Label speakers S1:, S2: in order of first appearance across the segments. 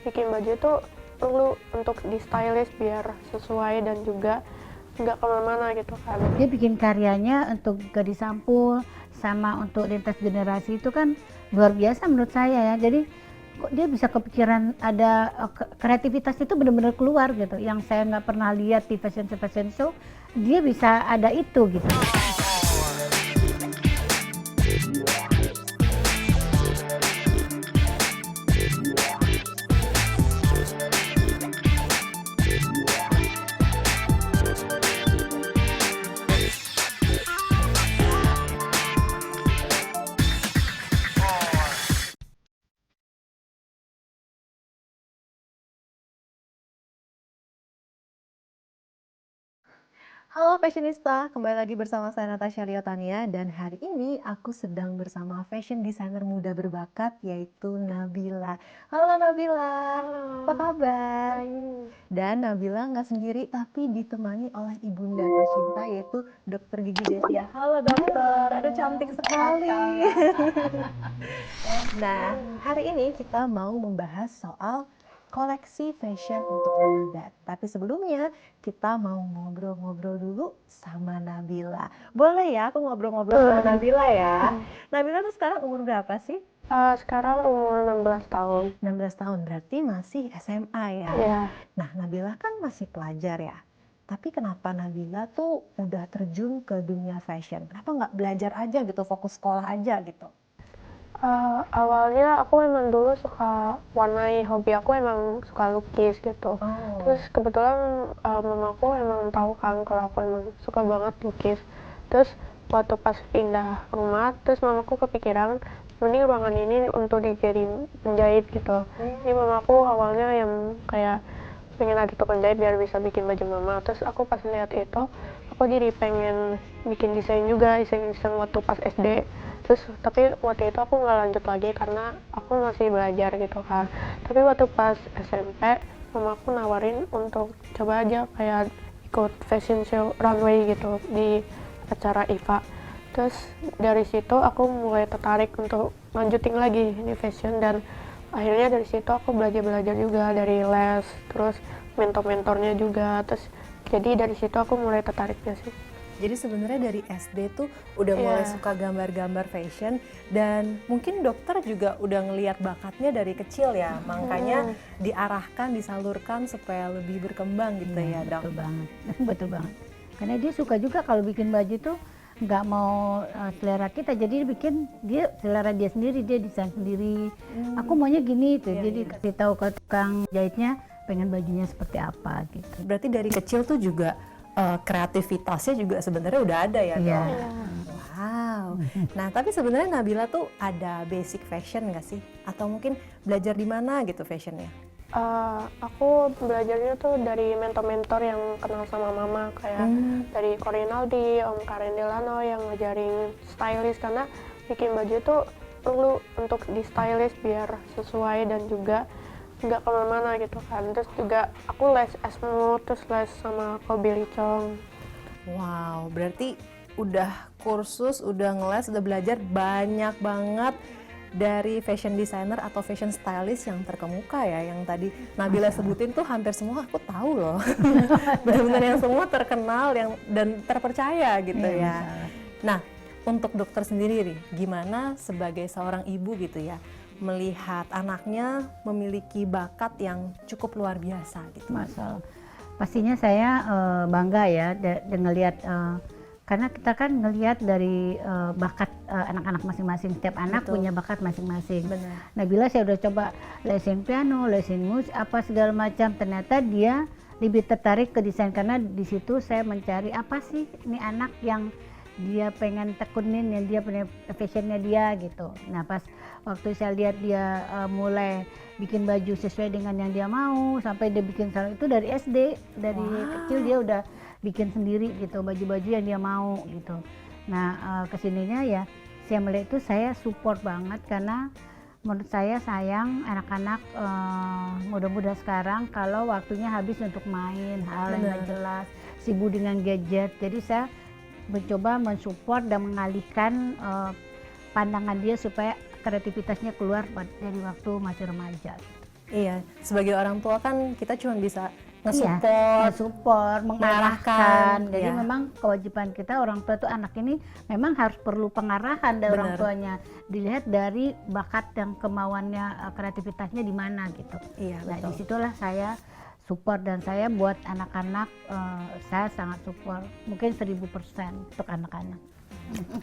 S1: bikin baju itu perlu untuk di stylish biar sesuai dan juga nggak kemana-mana gitu kan.
S2: Dia bikin karyanya untuk gadis sampul sama untuk lintas generasi itu kan luar biasa menurut saya ya. Jadi kok dia bisa kepikiran ada kreativitas itu benar-benar keluar gitu. Yang saya nggak pernah lihat di fashion show, dia bisa ada itu gitu.
S3: Halo fashionista, kembali lagi bersama saya Natasha Liotania dan hari ini aku sedang bersama fashion designer muda berbakat yaitu Nabila. Halo Nabila, apa kabar? Dan Nabila nggak sendiri tapi ditemani oleh ibunda tercinta yaitu Dr. Gigi Desia. Halo dokter, aduh cantik sekali. Nah, hari ini kita mau membahas soal koleksi fashion untuk muda. Tapi sebelumnya kita mau ngobrol-ngobrol dulu sama Nabila. Boleh ya aku ngobrol-ngobrol sama Nabila ya? Nabila tuh sekarang umur berapa sih?
S1: Sekarang umur 16 tahun.
S3: 16 tahun, berarti masih SMA ya?
S1: Iya.
S3: Nah, Nabila kan masih pelajar ya? Tapi kenapa Nabila tuh udah terjun ke dunia fashion? Kenapa nggak belajar aja gitu, fokus sekolah aja gitu?
S1: Awalnya aku emang dulu suka warnai, hobi aku emang suka lukis gitu. Terus kebetulan mamaku emang tahu kan kalau aku emang suka banget lukis. Terus waktu pas pindah rumah, terus mamaku kepikiran mending ruangan ini untuk dijadiin penjahit gitu. Jadi mamaku awalnya yang kayak pengen ada tukang jahit biar bisa bikin baju mama. Terus aku pas lihat itu, aku jadi pengen bikin desain juga, desain waktu pas SD. Terus tapi waktu itu aku nggak lanjut lagi karena aku masih belajar gitu kan. Tapi waktu pas SMP mama aku nawarin untuk coba aja kayak ikut fashion show runway gitu di acara IFA. Terus dari situ aku mulai tertarik untuk lanjutin lagi di fashion dan akhirnya dari situ aku belajar juga dari les, terus mentor-mentornya juga. Terus jadi dari situ aku mulai tertariknya sih.
S3: Jadi sebenarnya dari SD tuh udah mulai suka gambar-gambar fashion dan mungkin dokter juga udah ngelihat bakatnya dari kecil ya, makanya diarahkan, disalurkan supaya lebih berkembang gitu ya dok.
S2: Betul banget, betul banget. Karena dia suka juga kalau bikin baju tuh nggak mau selera kita, jadi dia selera dia sendiri, dia desain sendiri. Aku maunya gini tuh, jadi kasih tahu ke tukang jahitnya pengen bajunya seperti apa gitu.
S3: Berarti dari kecil tuh juga kreativitasnya juga sebenarnya udah ada ya dok?
S2: Iya.
S3: Wow. Nah tapi sebenarnya Nabila tuh ada basic fashion nggak sih? Atau mungkin belajar di mana gitu fashionnya?
S1: Aku belajarnya tuh dari mentor-mentor yang kenal sama mama kayak dari Corinaldi, Om Karen Delano yang ngajarin stylish karena bikin baju tuh perlu untuk di stylish biar sesuai dan juga nggak kemana-mana gitu kan. Terus juga aku les Esmu, terus les sama Kobe Chong.
S3: Wow, berarti udah kursus, udah ngeles, udah belajar banyak banget dari fashion designer atau fashion stylist yang terkemuka ya, yang tadi Nabila sebutin tuh hampir semua aku tahu loh. Benar-benar yang semua terkenal dan terpercaya gitu ya. Nah, untuk dokter sendiri nih, gimana sebagai seorang ibu gitu ya, melihat anaknya memiliki bakat yang cukup luar biasa gitu?
S2: Masalah. Pastinya saya bangga ya dengan lihat karena kita kan ngelihat dari bakat anak-anak masing-masing, setiap anak punya bakat masing-masing. Nabila saya udah coba lesin piano, lesin musik, apa segala macam, ternyata dia lebih tertarik ke desain karena di situ saya mencari apa sih ini anak yang dia pengen tekunin, yang dia punya fashionnya dia gitu. Nah pas waktu saya lihat dia mulai bikin baju sesuai dengan yang dia mau, sampai dia bikin salon itu dari SD, dari kecil dia udah bikin sendiri gitu baju-baju yang dia mau gitu. Nah kesininya ya saya melihat itu saya support banget karena menurut saya sayang anak-anak muda-muda sekarang kalau waktunya habis untuk main hal yang gak jelas, sibuk dengan gadget. Jadi saya mencoba mensupport dan mengalihkan pandangan dia supaya kreativitasnya keluar dari waktu masih remaja.
S3: Iya, sebagai orang tua kan kita cuma bisa nge-support,
S2: nge-support, mengarahkan. Jadi
S3: ya.
S2: memang kewajiban kita orang tua itu anak ini memang harus perlu pengarahan dari orang tuanya. Dilihat dari bakat dan kemauannya, kreativitasnya di mana gitu.
S3: Iya,
S2: Nah,
S3: betul.
S2: disitulah saya support, dan saya buat anak-anak saya sangat support, mungkin 1000% untuk anak-anak.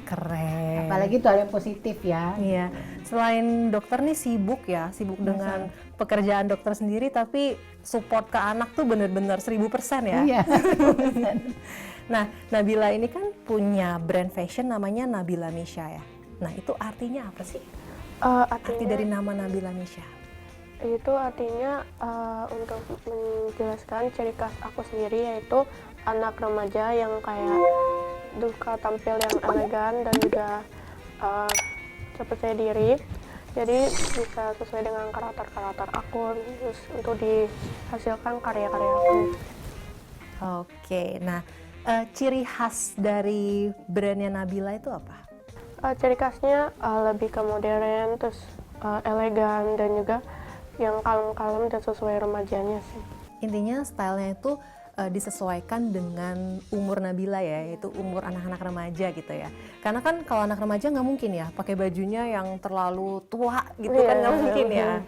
S3: Keren.
S2: Apalagi itu hal yang positif ya.
S3: Iya, selain dokter nih sibuk dengan pekerjaan dokter sendiri, tapi support ke anak tuh bener-bener 1000% ya.
S2: Iya.
S3: Nah, Nabila ini kan punya brand fashion namanya Nabila Misha ya. Nah, itu artinya apa sih? Arti dari nama Nabila Misha?
S1: Itu artinya untuk menjelaskan ciri khas aku sendiri, yaitu anak remaja yang kayak suka tampil yang elegan dan juga percaya diri. Jadi bisa sesuai dengan karakter aku, terus untuk dihasilkan karya-karya aku.
S3: Oke, nah ciri khas dari brandnya Nabila itu apa?
S1: Ciri khasnya lebih ke modern, terus elegan, dan juga yang kalem-kalem dan sesuai remajanya sih.
S3: Intinya stylenya itu disesuaikan dengan umur Nabila ya, yaitu umur anak-anak remaja gitu ya. Karena kan kalau anak remaja nggak mungkin ya pakai bajunya yang terlalu tua gitu kan, nggak mungkin ya.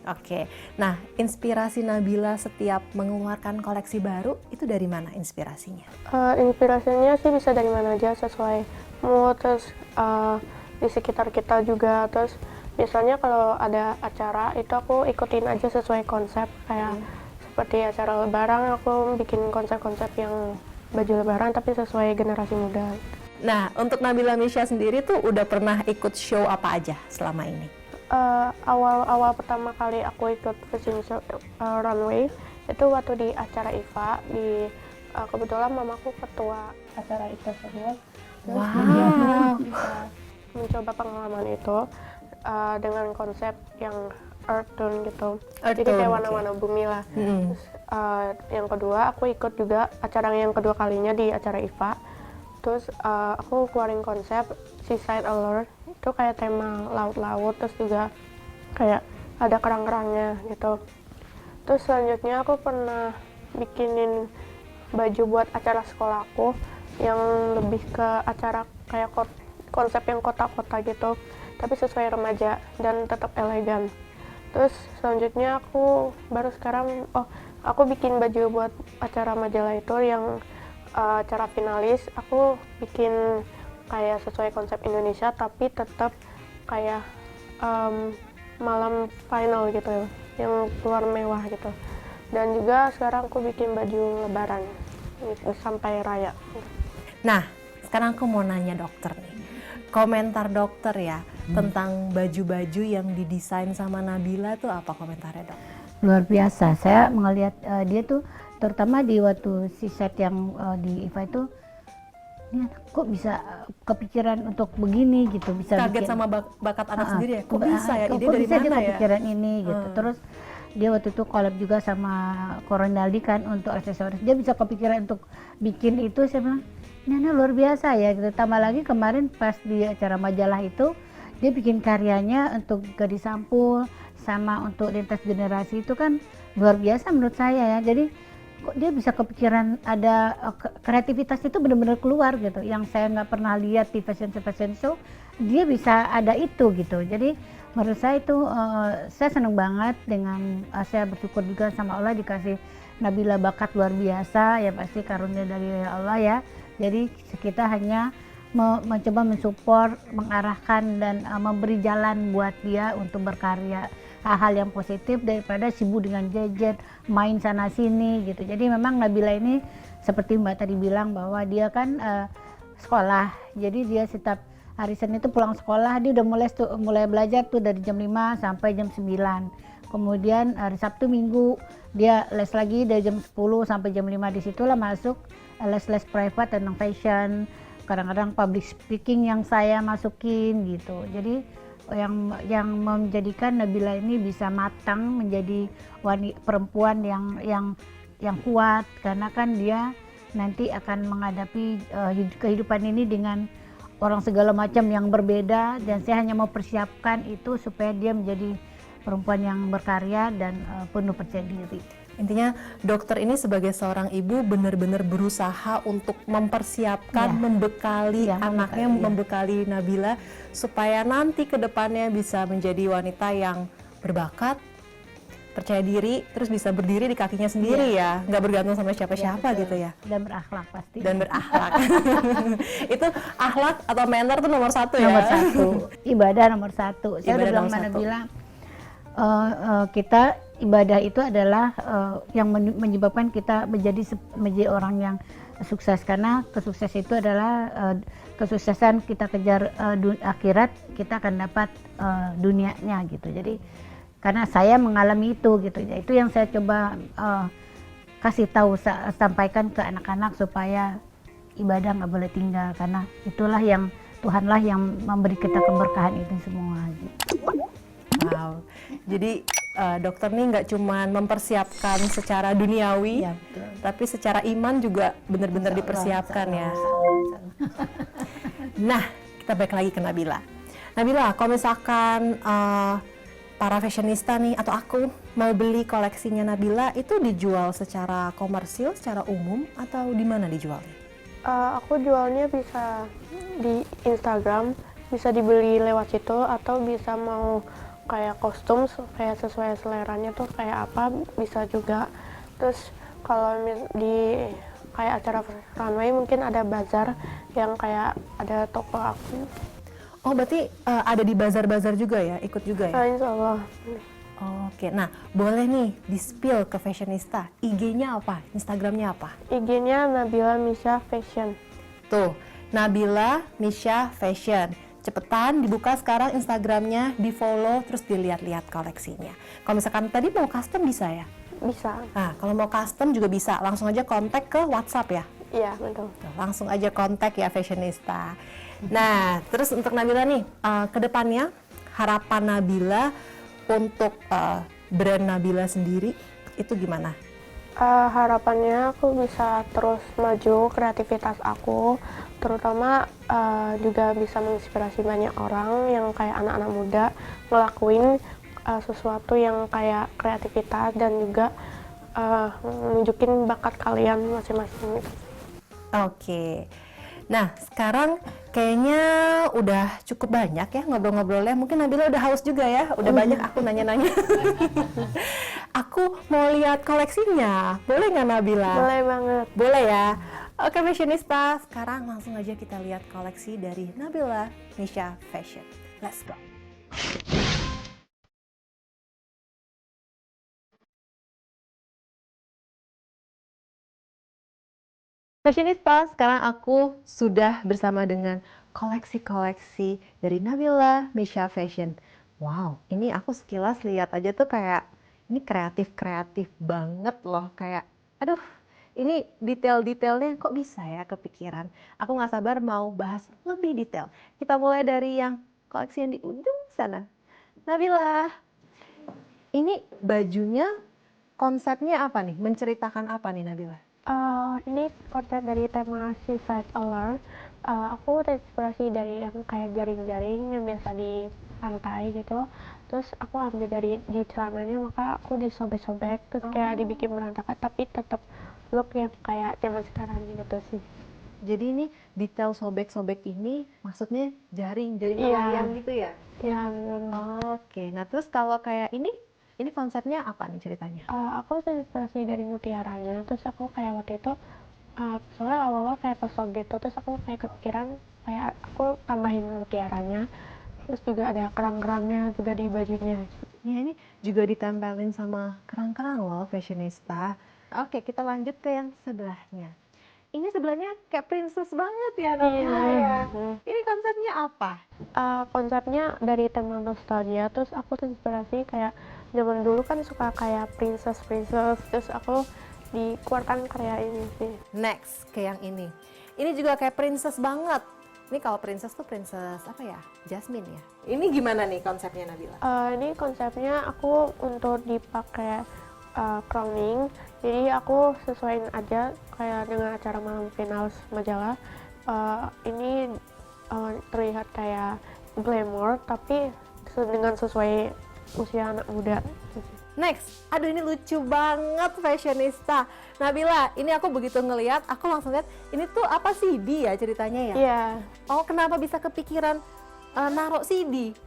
S3: Oke, nah inspirasi Nabila setiap mengeluarkan koleksi baru itu dari mana inspirasinya?
S1: Inspirasinya sih bisa dari mana aja, sesuai mood, terus di sekitar kita juga. Terus biasanya kalau ada acara itu aku ikutin aja sesuai konsep, kayak seperti acara lebaran aku bikin konsep-konsep yang baju lebaran tapi sesuai generasi muda.
S3: Nah, untuk Nabila Misha sendiri tuh udah pernah ikut show apa aja selama ini?
S1: Awal pertama kali aku ikut fashion show runway itu waktu di acara IFA, kebetulan mamaku ketua acara itu tersebut. Terus dia bisa mencoba pengalaman itu dengan konsep yang earth tone gitu, jadi kayak warna-warna bumi lah. Terus yang kedua aku ikut juga acara yang kedua kalinya di acara IFA. Terus aku keluarin konsep Seaside Allure, itu kayak tema laut-laut, terus juga kayak ada kerang-kerangnya gitu. Terus selanjutnya aku pernah bikinin baju buat acara sekolahku yang lebih ke acara kayak konsep yang kota-kota gitu, tapi sesuai remaja dan tetap elegan. Terus selanjutnya aku baru sekarang aku bikin baju buat acara majalah itu yang acara finalis. Aku bikin kayak sesuai konsep Indonesia tapi tetap kayak malam final gitu ya, yang keluar mewah gitu. Dan juga sekarang aku bikin baju lebaran gitu, sampai raya.
S3: Nah, sekarang aku mau nanya dokter nih. Komentar dokter ya tentang baju-baju yang didesain sama Nabila tuh apa komentarnya, Dok?
S2: Luar biasa. Saya melihat dia tuh terutama di waktu si set yang di IFA itu, ini anak kok bisa kepikiran untuk begini gitu, bisa
S3: Kaget
S2: bikin,
S3: sama bakat anak sendiri ya? Kok bisa ya? Ide
S2: kok
S3: dari
S2: bisa dia
S3: mana ya?
S2: kepikiran ini gitu. Terus dia waktu itu collab juga sama Coronaldi kan untuk aksesoris. Dia bisa kepikiran untuk bikin itu. Saya bilang ini anak luar biasa ya gitu. Tambah lagi kemarin pas di acara majalah itu dia bikin karyanya untuk gadis sampul sama untuk lintas generasi, itu kan luar biasa menurut saya ya. Jadi kok dia bisa kepikiran, ada kreativitas itu benar-benar keluar gitu, yang saya nggak pernah lihat di fashion show, dia bisa ada itu gitu. Jadi menurut saya itu saya senang banget dengan saya bersyukur juga sama Allah dikasih Nabila bakat luar biasa ya, pasti karunia dari Allah ya. Jadi kita hanya mencoba mensupport, mengarahkan dan memberi jalan buat dia untuk berkarya hal-hal yang positif daripada sibuk dengan gadget, main sana sini gitu. Jadi memang Nabila ini seperti Mbak tadi bilang bahwa dia kan sekolah. Jadi dia setiap hari Senin itu pulang sekolah dia udah mulai belajar tuh dari jam 5 sampai jam 9. Kemudian hari Sabtu Minggu dia les lagi dari jam 10 sampai jam 5. Disitulah masuk les-les private tentang fashion, kadang-kadang public speaking yang saya masukin gitu. Jadi yang menjadikan Nabila ini bisa matang menjadi perempuan yang kuat, karena kan dia nanti akan menghadapi kehidupan ini dengan orang segala macam yang berbeda, dan saya hanya mau persiapkan itu supaya dia menjadi perempuan yang berkarya dan penuh percaya diri.
S3: Intinya dokter ini sebagai seorang ibu benar-benar berusaha untuk mempersiapkan,
S2: Ya.
S3: membekali
S2: Ya,
S3: anaknya,
S2: membekali, ya.
S3: membekali Nabila supaya nanti ke depannya bisa menjadi wanita yang berbakat, percaya diri, terus bisa berdiri di kakinya sendiri ya, nggak bergantung sama siapa-siapa
S2: betul.
S3: gitu ya.
S2: Dan berakhlak pasti.
S3: Dan berakhlak. Itu akhlak atau manner tuh nomor satu ya.
S2: Nomor satu, ibadah nomor satu. Saya
S3: Ibadah
S2: udah bilang
S3: nomor
S2: mana
S3: satu.
S2: bilang kita ibadah itu adalah yang menyebabkan kita menjadi orang yang sukses, karena kesukses itu adalah kesuksesan kita kejar akhirat, kita akan dapat dunianya gitu. Jadi karena saya mengalami itu gitu ya, itu yang saya coba kasih tahu, sampaikan ke anak-anak supaya ibadah nggak boleh tinggal, karena itulah yang Tuhanlah yang memberi kita keberkahan itu semua gitu.
S3: Wow. Jadi dokter nih nggak cuma mempersiapkan secara duniawi,
S2: Ya, betul.
S3: tapi secara iman juga benar-benar dipersiapkan ya. Nah, kita balik lagi ke Nabila. Nabila, kalau misalkan para fashionista nih atau aku mau beli koleksinya Nabila, itu dijual secara komersil, secara umum, atau di mana dijualnya?
S1: Aku jualnya bisa di Instagram, bisa dibeli lewat situ, atau bisa mau kayak kostum kayak sesuai seleranya tuh kayak apa bisa juga. Terus kalau di kayak acara runway mungkin ada bazar yang kayak ada toko aku.
S3: Oh, berarti ada di bazar-bazar juga ya, ikut juga ya?
S1: Insya Allah.
S3: Oke, nah boleh nih di-spill ke fashionista, IG-nya apa, Instagram-nya apa?
S1: IG-nya Nabila Misha Fashion.
S3: Tuh, Nabila Misha Fashion. Cepetan dibuka sekarang Instagramnya, di-follow, terus dilihat-lihat koleksinya. Kalau misalkan tadi mau custom bisa ya?
S1: Bisa.
S3: Nah, kalau mau custom juga bisa, langsung aja kontak ke WhatsApp ya?
S1: Iya, betul.
S3: Tuh, langsung aja kontak ya fashionista. Nah, terus untuk Nabila nih, ke depannya harapan Nabila untuk brand Nabila sendiri itu gimana?
S1: Harapannya aku bisa terus maju kreativitas aku, terutama juga bisa menginspirasi banyak orang yang kayak anak-anak muda ngelakuin sesuatu yang kayak kreativitas dan juga nunjukin bakat kalian masing-masing.
S3: Oke. Nah, sekarang kayaknya udah cukup banyak ya ngobrol-ngobrolnya. Mungkin Nabila udah haus juga ya, udah banyak aku nanya-nanya. Aku mau lihat koleksinya, boleh nggak Nabila?
S1: Boleh banget.
S3: Boleh ya. Oke fashionista, sekarang langsung aja kita lihat koleksi dari Nabila Misha Fashion. Let's go. Fashionista, sekarang aku sudah bersama dengan koleksi-koleksi dari Nabila Misha Fashion. Wow, ini aku sekilas lihat aja tuh kayak ini kreatif-kreatif banget loh. Kayak, aduh, ini detail-detailnya kok bisa ya kepikiran. Aku nggak sabar mau bahas lebih detail. Kita mulai dari yang koleksi yang di ujung sana. Nabila, ini bajunya konsepnya apa nih? Menceritakan apa nih Nabila?
S1: Ini konsep dari tema Suicide Alert. Aku terinspirasi dari yang kayak jaring-jaring yang biasa di pantai gitu. Terus aku ambil dari di celananya, maka aku disobek-sobek, terus kayak dibikin berantakan, tapi tetap look yang kayak zaman sekarang gitu sih.
S3: Jadi ini detail sobek-sobek ini maksudnya jaring-jaring
S1: Iya.
S3: layang gitu ya?
S1: Ya,
S3: Oke, nah terus kalau kayak ini konsepnya apa nih ceritanya?
S1: aku terinspirasi dari mutiaranya, terus aku kayak waktu itu soalnya awal-awal kayak kosong gitu, terus aku kayak kepikiran kayak aku tambahin mutiaranya, terus juga ada kerang-kerangnya juga di bajunya.
S3: Ya ini juga ditempelin sama kerang-kerang loh fashionista. Oke, kita lanjut ke yang sebelahnya. Ini sebelahnya kayak princess banget ya Nabila ya. Ini konsepnya apa?
S1: Konsepnya dari tema nostalgia, terus aku terinspirasi kayak zaman dulu kan suka kayak princess, terus aku dikeluarkan karya ini sih.
S3: Next ke yang ini. Ini juga kayak princess banget. Ini kalau princess tuh princess apa ya? Jasmine ya. Ini gimana nih konsepnya Nabila?
S1: Ini konsepnya aku untuk dipakai crowning, jadi aku sesuaiin aja kayak dengan acara malam final majalah. Ini terlihat kayak glamour, tapi dengan sesuai usia anak muda.
S3: Next, aduh ini lucu banget fashionista. Nabila, ini aku begitu ngelihat, aku langsung lihat ini tuh apa CD ya ceritanya ya?
S1: Iya.
S3: Oh, kenapa bisa kepikiran naruh CD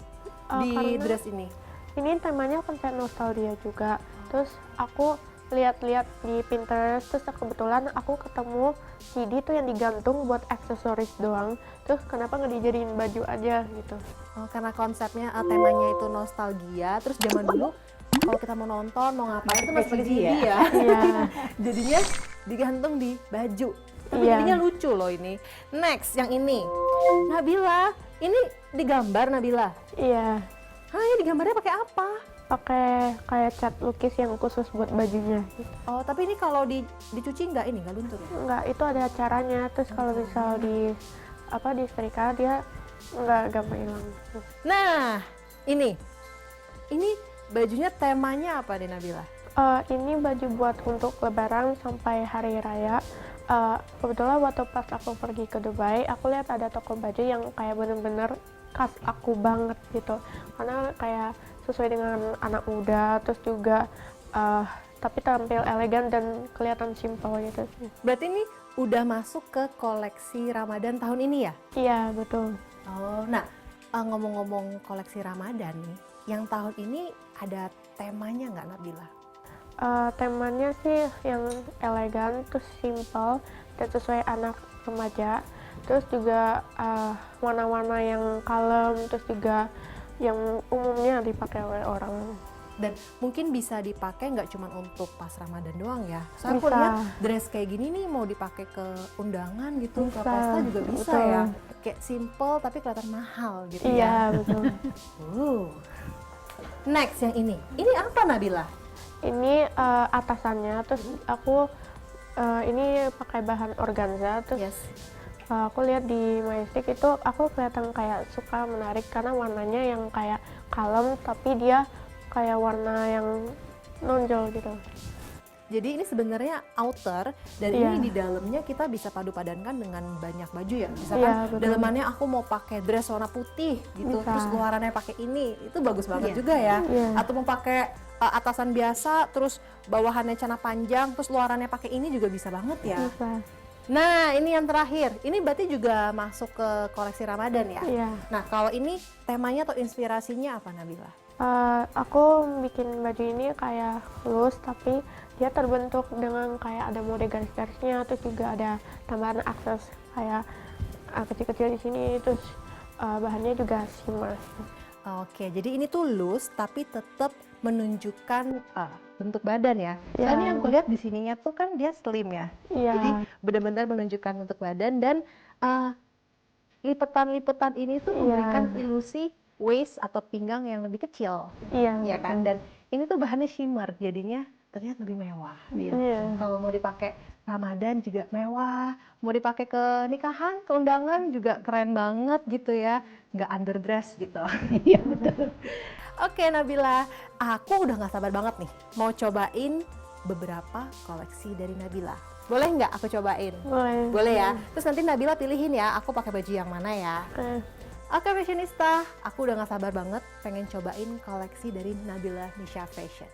S3: di
S1: Karena
S3: dress ini?
S1: ini temanya konsep nostalgia juga. Terus aku lihat-lihat di Pinterest, terus kebetulan aku ketemu CD tuh yang digantung buat aksesoris doang. Terus kenapa nggak dijadiin baju aja gitu?
S3: Oh, karena konsepnya temanya itu nostalgia. Terus zaman dulu kalau kita mau nonton, mau ngapain itu masih pakai CD ya.
S1: Iya.
S3: Jadinya digantung di baju. Tapi
S1: Iya.
S3: jadinya lucu loh ini. Next, yang ini. Nabila, ini digambar Nabila.
S1: Iya.
S3: Hah, ini digambarnya pakai apa?
S1: Pakai kayak cat lukis yang khusus buat bajunya. Gitu.
S3: Oh, tapi ini kalau dicuci nggak luntur ya?
S1: Enggak, itu ada caranya. Terus kalau misal di setrika dia nggak gampang hilang.
S3: Nah, ini bajunya temanya apa deh Nabila?
S1: Ini baju buat untuk lebaran sampai hari raya. Kebetulan waktu pas aku pergi ke Dubai, aku lihat ada toko baju yang kayak bener-bener khas aku banget gitu. Karena kayak sesuai dengan anak muda, terus juga tapi tampil elegan dan kelihatan simpel gitu sih.
S3: Berarti ini udah masuk ke koleksi Ramadan tahun ini ya?
S1: Iya, betul.
S3: Oh, nah ngomong-ngomong koleksi Ramadan nih, yang tahun ini ada temanya nggak Nabila?
S1: Temanya sih yang elegan, terus simple dan sesuai anak remaja. Terus juga warna-warna yang kalem, terus juga yang umumnya dipakai oleh orang.
S3: Dan mungkin bisa dipakai nggak cuma untuk pas Ramadan doang ya. Soalnya aku
S1: Bisa.
S3: lihat dress kayak gini nih mau dipakai ke undangan gitu, ke
S1: Bisa,
S3: pesta juga bisa
S1: betul.
S3: ya. Kayak simple tapi kelihatan mahal gitu ya.
S1: Iya, betul.
S3: Next yang ini apa Nabila?
S1: Ini atasannya, terus aku ini pakai bahan organza, terus
S3: Yes.
S1: aku lihat di Majestic itu aku kelihatan kayak suka menarik karena warnanya yang kayak kalem tapi dia kayak warna yang nonjol gitu.
S3: Jadi ini sebenarnya outer dan
S1: Iya.
S3: ini di dalamnya kita bisa padu padankan dengan banyak baju ya. Misalkan
S1: Iya, betul.
S3: dalamannya aku mau pakai dress warna putih gitu,
S1: Bisa.
S3: terus luarannya pakai ini, itu bagus banget juga ya.
S1: Iya.
S3: Atau mau pakai atasan biasa, terus bawahannya celana panjang, terus luarannya pakai ini juga bisa banget ya.
S1: Bisa.
S3: Nah ini yang terakhir, ini berarti juga masuk ke koleksi Ramadan ya.
S1: Iya.
S3: Nah kalau ini temanya atau inspirasinya apa Nabila?
S1: Aku bikin baju ini kayak loose tapi dia terbentuk dengan kayak ada mode garis-garisnya, terus juga ada tambahan akses kayak kecil-kecil di sini, terus bahannya juga shimmer.
S3: Oke, jadi ini tuh loose tapi tetap menunjukkan bentuk badan ya.
S1: Ya.
S3: Soalnya yang gue lihat di sininya tuh kan dia slim ya.
S1: Iya.
S3: Jadi benar-benar menunjukkan bentuk badan dan lipetan-lipetan ini tuh
S1: Iya.
S3: memberikan ilusi waist atau pinggang yang lebih kecil.
S1: Iya.
S3: Ya kan? Dan ini tuh bahannya shimmer, jadinya terlihat lebih mewah.
S1: Iya.
S3: Kalau mau dipakai Ramadan juga mewah, mau dipakai ke nikahan, ke undangan juga keren banget gitu ya, nggak underdress gitu. Iya betul. Oke Nabila, aku udah nggak sabar banget nih mau cobain beberapa koleksi dari Nabila. Boleh nggak aku cobain?
S1: Boleh.
S3: Boleh ya. Terus nanti Nabila pilihin ya, aku pakai baju yang mana ya. Oke fashionista, aku udah gak sabar banget pengen cobain koleksi dari Nabila Nisha Fashion.